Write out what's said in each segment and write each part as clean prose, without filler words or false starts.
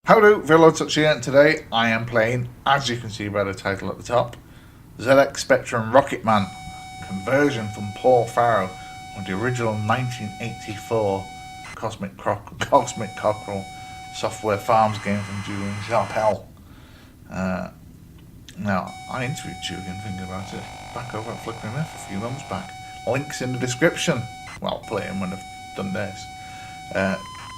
Hello, Villordsutch here, and today I am playing, as you can see by the title at the top, ZX Spectrum Rocketman, conversion from Paul Farrow of the original 1984 Cosmic Cockerel Software Farms game from Julian Chappell. Now, I interviewed Julian thinking about it back over at Flickering Myth a few months back. Links in the description. Well, play them when I've done this.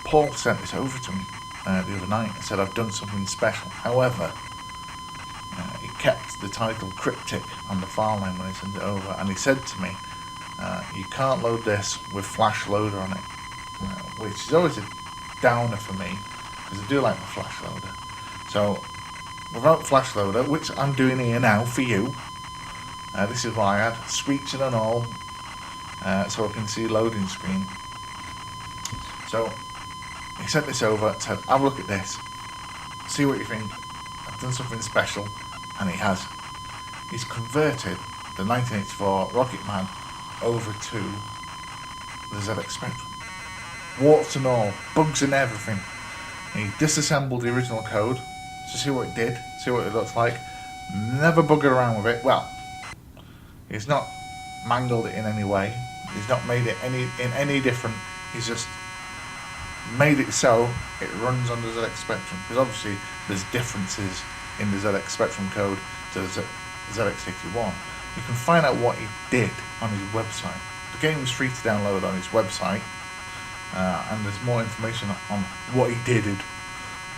Paul sent this over to me the other night and said I've done something special. However, he kept the title cryptic on the file name when he sent it over, and he said to me, you can't load this with Flash Loader on it, which is always a downer for me, because I do like my Flash Loader. So, without Flash Loader, which I'm doing here now for you, this is why I had screeching and all, so I can see loading screen. So, he sent this over, said, have a look at this, see what you think, I've done something special, and he has. He's converted the 1984 Rocketman over to the ZX Spectrum. Warts and all, bugs and everything. He disassembled the original code to see what it did, see what it looks like, never buggered around with it. Well, he's not mangled it in any way, he's not made it any different, he's just made it so it runs on the ZX Spectrum, because obviously there's differences in the ZX Spectrum code to the ZX81. You can find out what he did on his website. The game is free to download on his website, and there's more information on what he did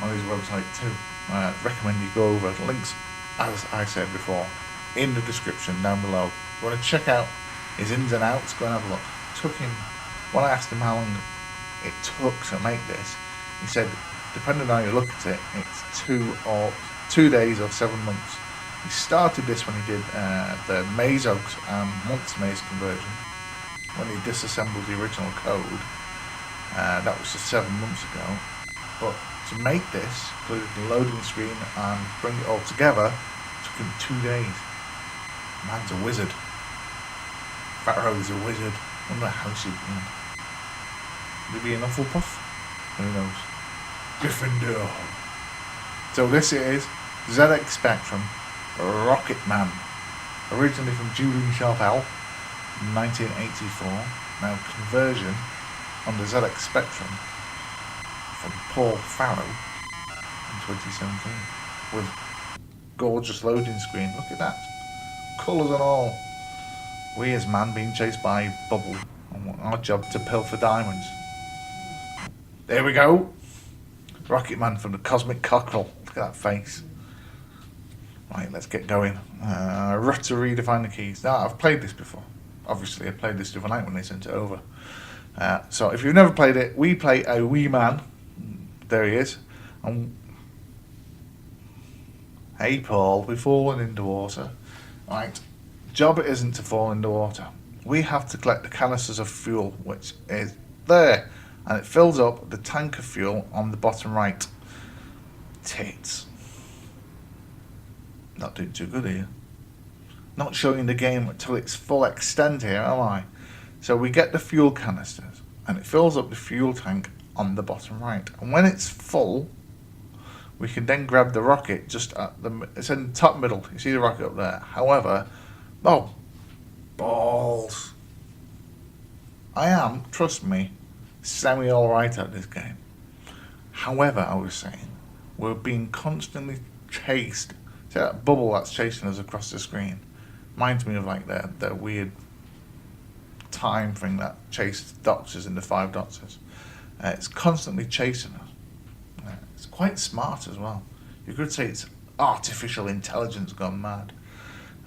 on his website too. I recommend you go over. Links, as I said before, in the description down below. If you want to check out his ins and outs, go and have a look. Took him, when I asked him how long it took to make this, he said depending on how you look at it, it's 2 days or 7 months. He started this when he did the Maze Oaks and Monster Maze conversion, when he disassembled the original code. That was just 7 months ago, but to make this, including the loading screen and bring it all together, took him 2 days. Man's a wizard. Farrow's a wizard. I wonder how she'd Would it be an Hufflepuff? Who knows? Gryffindor. So this is ZX Spectrum Rocketman, originally from Julian Chappell, 1984. Now conversion on the ZX Spectrum from Paul Farrow in 2017, with gorgeous loading screen. Look at that, colours and all. We as man being chased by Bubble, and our job to pilfer diamonds. There we go. Rocketman from the Cosmic Cockerel. Look at that face. Right, let's get going. Rough to redefine the keys. Now, I've played this before. Obviously, I played this the other night when they sent it over. So, if you've never played it, we play a wee man. There he is. Hey, Paul, we've fallen into water. Right, job isn't to fall into water. We have to collect the canisters of fuel, which is there. And it fills up the tank of fuel on the bottom right. Tits. Not doing too good here. Not showing the game to its full extent here, am I? So we get the fuel canisters, and it fills up the fuel tank on the bottom right. And when it's full, we can then grab the rocket just at it's in the top middle. You see the rocket up there. However, oh, balls. I am, trust me, semi alright at this game. However, I was saying, we're being constantly chased. See that bubble that's chasing us across the screen? Reminds me of like the weird time thing that chased doctors in the Five Doctors. It's constantly chasing us. It's quite smart as well. You could say it's artificial intelligence gone mad.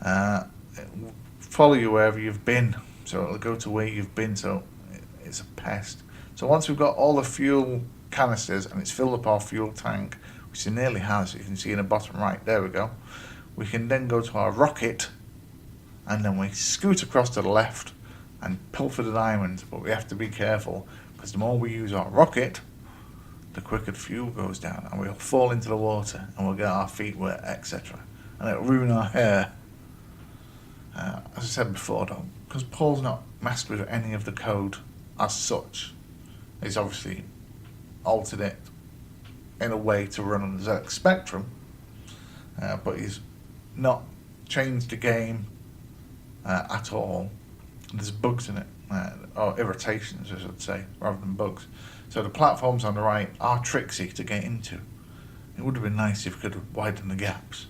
It will follow you wherever you've been, so it'll go to where you've been, so it's a pest. So once we've got all the fuel canisters and it's filled up our fuel tank, which it nearly has, you can see in the bottom right, there we go, we can then go to our rocket, and then we scoot across to the left and pilfer the diamonds. But we have to be careful, because the more we use our rocket, the quicker the fuel goes down, and we'll fall into the water and we'll get our feet wet, etc. And it'll ruin our hair. As I said before though, because Paul's not messed with any of the code as such, he's obviously altered it in a way to run on the ZX Spectrum, but he's not changed the game at all. There's bugs in it, or irritations, I should say, rather than bugs. So the platforms on the right are tricksy to get into. It would have been nice if we could widen the gaps,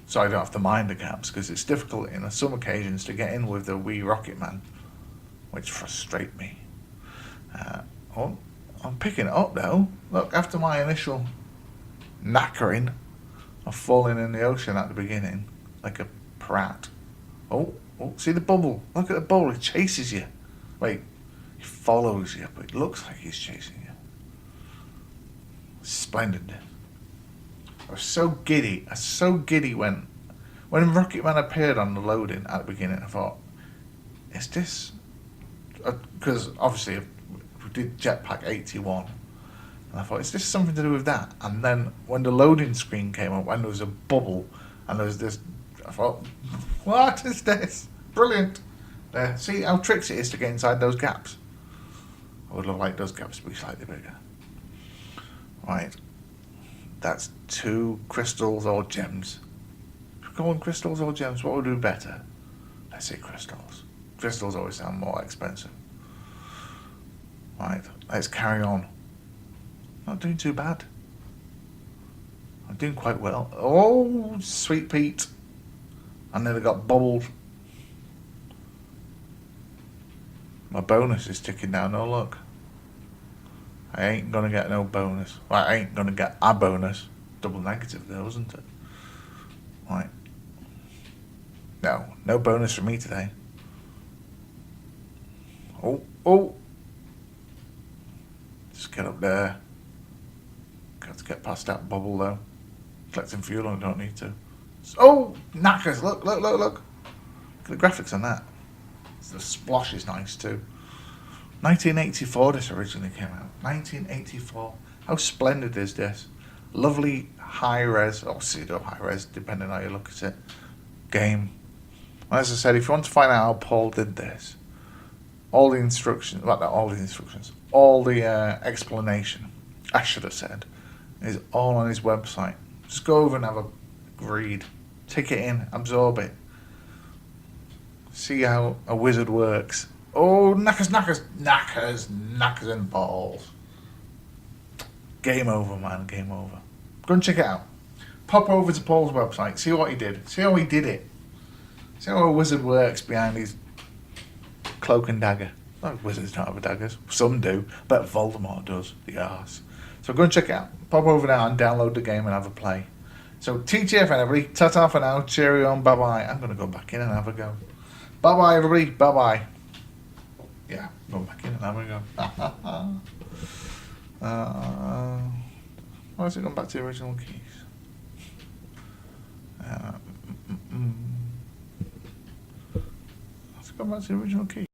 so I don't have to mind the gaps, because it's difficult in some occasions to get in with the wee Rocketman, which frustrate me. I'm picking it up though. Look, after my initial knackering of falling in the ocean at the beginning, like a prat. Oh, see the bubble? Look at the bubble, it chases you. Wait, he follows you, but it looks like he's chasing you. Splendid. I was so giddy when Rocketman appeared on the loading at the beginning. I thought, is this... Because obviously we did Jetpack 81, and I thought, is this something to do with that? And then when the loading screen came up, when there was a bubble and there was this, I thought, what is this? Brilliant. See how tricky it is to get inside those gaps. I would have liked those gaps to be slightly bigger. Right, that's 2 crystals or gems. If we call them crystals or gems, what would do better? Let's say crystals. Crystals always sound more expensive. Right, let's carry on. Not doing too bad. I'm doing quite well. Oh, sweet Pete. I nearly got bubbled. My bonus is ticking down. Oh, look. I ain't gonna get no bonus. Well, I ain't gonna get a bonus. Double negative though, isn't it? Right. No bonus for me today. Oh. Just get up there. Got to get past that bubble though. Collecting fuel, I don't need to. Oh, knackers! Look. Look at the graphics on that. The splosh is nice too. 1984 this originally came out. 1984. How splendid is this? Lovely high-res, or pseudo-high-res, depending on how you look at it, game. As I said, if you want to find out how Paul did this, all the instructions, well, not all the instructions, all the explanation, I should have said, is all on his website. Just go over and have a read. Take it in, absorb it. See how a wizard works. Oh, knackers and balls. Game over, man, game over. Go and check it out. Pop over to Paul's website, see what he did. See how he did it. See how a wizard works behind his cloak and dagger. No, wizards don't have daggers. Some do, but Voldemort does, the arse. So go and check it out. Pop over now and download the game and have a play. So TTF and everybody, ta-ta for now, cheerio and bye-bye. I'm going to go back in and have a go. Bye-bye everybody, bye-bye. Yeah, go back in and have a go. Why is it going back to the original keys? Let's go back to the original keys.